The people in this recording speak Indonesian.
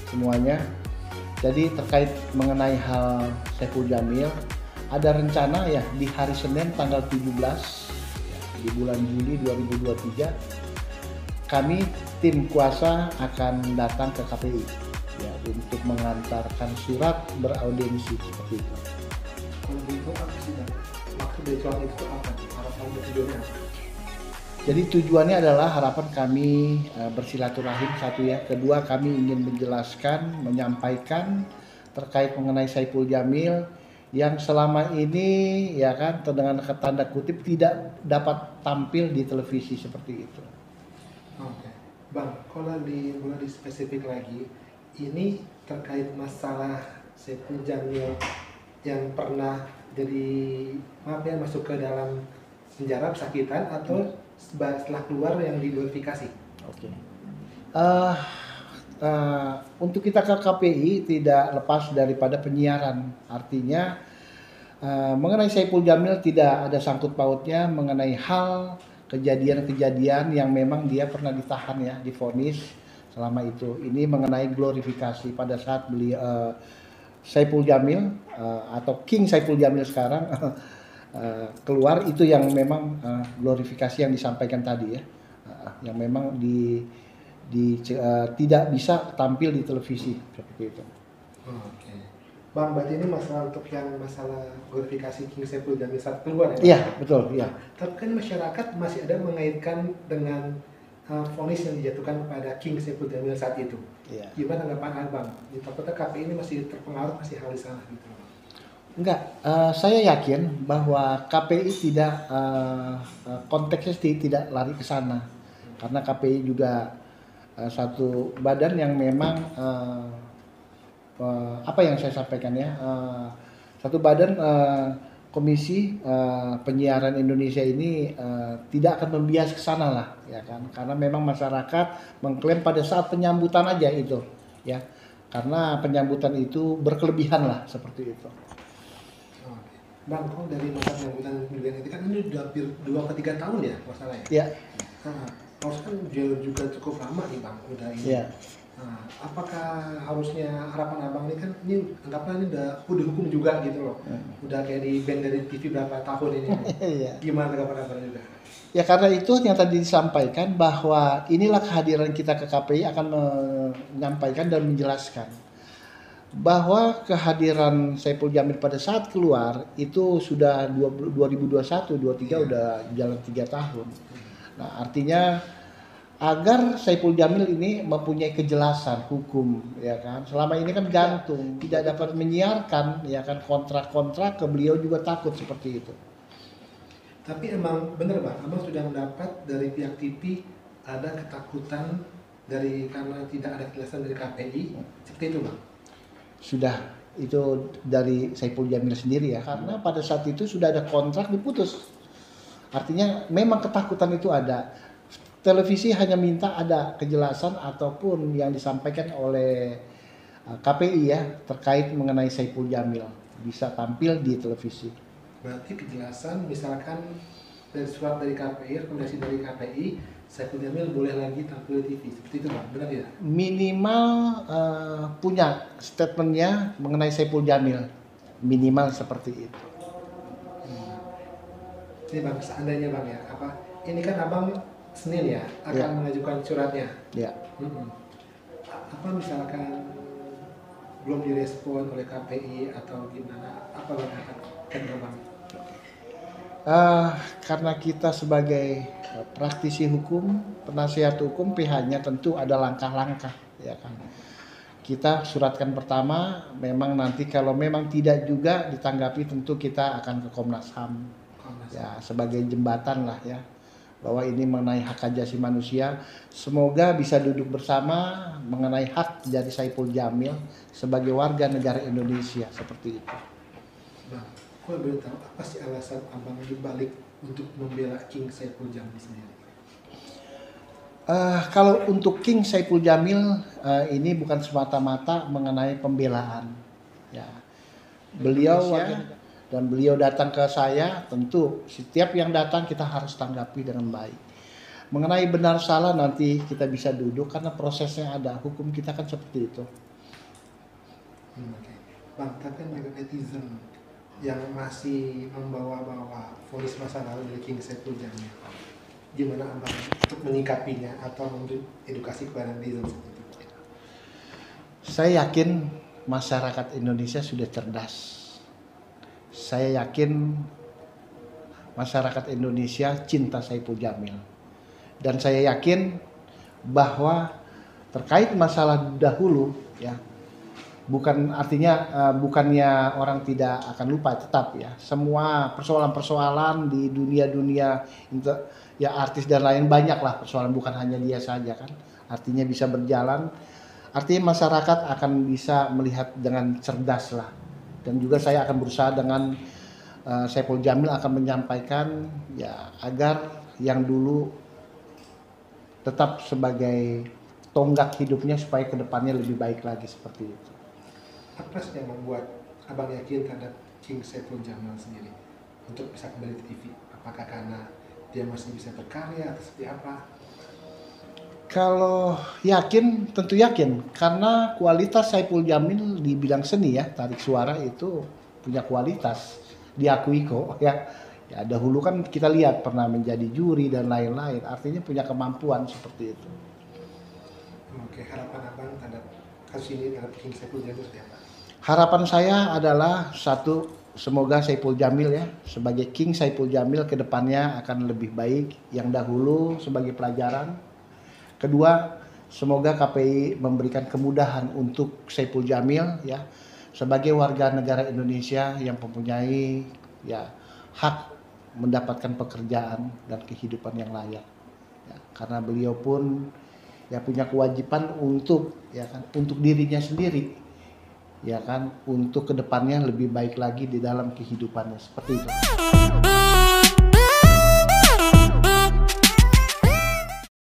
semuanya. Jadi terkait mengenai hal Saiful Jamil, ada rencana ya di hari Senin tanggal 17 ya, di bulan Juli 2023 kami tim kuasa akan datang ke KPI ya untuk mengantarkan surat beraudiensi seperti itu. Kalau begitu apa sih Bang? Maksud dari surat itu apa? Harapan dan tujuannya apa? Jadi tujuannya adalah harapan kami bersilaturahim satu ya. Kedua kami ingin menjelaskan, menyampaikan terkait mengenai Saiful Jamil yang selama ini ya kan dengan tanda kutip tidak dapat tampil di televisi seperti itu. Oke. Bang, kalau boleh spesifik lagi, ini terkait masalah Saiful Jamil yang pernah jadi maaf ya masuk ke dalam penjara pesakitan atau setelah keluar yang diglorifikasi. Oke. Untuk kita ke KPI tidak lepas daripada penyiaran. Artinya mengenai Saiful Jamil tidak ada sangkut pautnya mengenai hal kejadian-kejadian yang memang dia pernah ditahan ya, divonis selama itu. Ini mengenai glorifikasi pada saat beliau Saiful Jamil atau King Saiful Jamil sekarang keluar, itu yang memang glorifikasi yang disampaikan tadi ya, yang memang tidak bisa tampil di televisi seperti itu. Oke. Bang, berarti ini masalah untuk yang masalah glorifikasi King Saiful Jamil saat keluar ya? Iya, betul, iya. Tapi kan masyarakat masih ada mengaitkan dengan vonis yang dijatuhkan kepada King Saiful Jamil saat itu. Iya. Gimana tanggapan Abang? Takutnya KPI ini masih terpengaruh, masih hal di sana gitu. Enggak, saya yakin bahwa KPI tidak konteksnya tidak lari ke sana, karena KPI juga satu badan yang memang apa yang saya sampaikan ya, satu badan Komisi Penyiaran Indonesia ini tidak akan membias ke sana lah, ya kan? Karena memang masyarakat mengklaim pada saat penyambutan aja itu, ya, karena penyambutan itu berkelebihan lah seperti itu. Bang, kok dari masa penyambutan pemilihan itu kan ini udah hampir 2 ke 3 tahun ya masalahnya? Ya. Harus kan juga cukup lama nih Bang, udah ini. Ya. Nah, apakah harusnya harapan Abang ini kan ini anggaplah ini udah dihukum juga gitu loh. Udah kayak di ban dari TV berapa tahun ini. Ya. Gimana tanggapan Abang juga? Ya karena itu yang tadi disampaikan bahwa inilah kehadiran kita ke KPI akan menyampaikan dan menjelaskan bahwa kehadiran Saiful Jamil pada saat keluar itu sudah 2021, 23 udah jalan 3 tahun. Nah, artinya agar Saiful Jamil ini mempunyai kejelasan hukum, ya kan. Selama ini kan gantung, tidak dapat menyiarkan, ya kan, kontrak-kontrak, ke beliau juga takut seperti itu. Tapi emang bener Bang, Abang sudah mendapat dari pihak TV ada ketakutan karena tidak ada kejelasan dari KPI, seperti itu Bang? Sudah, itu dari Saiful Jamil sendiri ya, karena pada saat itu sudah ada kontrak diputus. Artinya memang ketakutan itu ada. Televisi hanya minta ada kejelasan ataupun yang disampaikan oleh KPI ya terkait mengenai Saiful Jamil bisa tampil di televisi. Berarti kejelasan misalkan dari surat dari KPI, rekomendasi dari KPI, Saiful Jamil boleh lagi tampil di TV, seperti itu Bang, benar ya? Minimal punya statementnya mengenai Saiful Jamil, minimal seperti itu. Ini Bang, seandainya Bang ya, ini kan Abang Senin ya akan mengajukan suratnya. Ya. Apa misalkan belum direspon oleh KPI atau gimana? Apa Bang kata Bang? Karena kita sebagai praktisi hukum, penasihat hukum, pihaknya tentu ada langkah-langkah, ya kan. Kita suratkan pertama, memang nanti kalau memang tidak juga ditanggapi tentu kita akan ke Komnas HAM. Ya, sebagai jembatan lah ya, bahwa ini mengenai hak asasi manusia. Semoga bisa duduk bersama mengenai hak dari Saiful Jamil sebagai warga negara Indonesia seperti itu. Bang, kok boleh tahu apa sih alasan Abang dibalik untuk membela King Saiful Jamil sendiri? Kalau untuk King Saiful Jamil ini bukan semata-mata mengenai pembelaan. Ya, beliau dan beliau datang ke saya, tentu setiap yang datang kita harus tanggapi dengan baik. Mengenai benar salah nanti kita bisa duduk karena prosesnya ada, hukum kita kan seperti itu. Oke. Bang, tapi ada netizen yang masih membawa-bawa vonis masa lalu dari King Saiful Jamil. Gimana Abang untuk menyikapinya atau memberi edukasi kepada netizen seperti itu? Saya yakin masyarakat Indonesia sudah cerdas. Saya yakin masyarakat Indonesia cinta Saiful Jamil. Dan saya yakin bahwa terkait masalah dahulu, ya, bukan artinya bukannya orang tidak akan lupa, tetap ya, semua persoalan-persoalan di dunia ya artis dan lain banyak lah persoalan, bukan hanya dia saja kan, artinya bisa berjalan, artinya masyarakat akan bisa melihat dengan cerdas lah. Dan juga saya akan berusaha dengan Saiful Jamil akan menyampaikan ya agar yang dulu tetap sebagai tonggak hidupnya supaya kedepannya lebih baik lagi seperti itu. Apa sih yang membuat Abang yakin terhadap King Saiful Jamil sendiri untuk bisa kembali ke TV? Apakah karena dia masih bisa berkarya atau seperti apa? Kalau yakin, tentu yakin karena kualitas Saiful Jamil di bidang seni ya, tarik suara itu punya kualitas, diakui kok ya. Ya dahulu kan kita lihat pernah menjadi juri dan lain-lain, artinya punya kemampuan seperti itu. Oke, harapan Abang terhadap kasus ini terhadap King Saiful Jamil seperti apa? Harapan saya adalah satu, semoga Saiful Jamil ya sebagai King Saiful Jamil kedepannya akan lebih baik yang dahulu sebagai pelajaran. Kedua, semoga KPI memberikan kemudahan untuk Saiful Jamil ya sebagai warga negara Indonesia yang mempunyai ya hak mendapatkan pekerjaan dan kehidupan yang layak. Ya, karena beliau pun ya punya kewajiban untuk ya kan untuk dirinya sendiri ya kan untuk kedepannya lebih baik lagi di dalam kehidupannya seperti itu.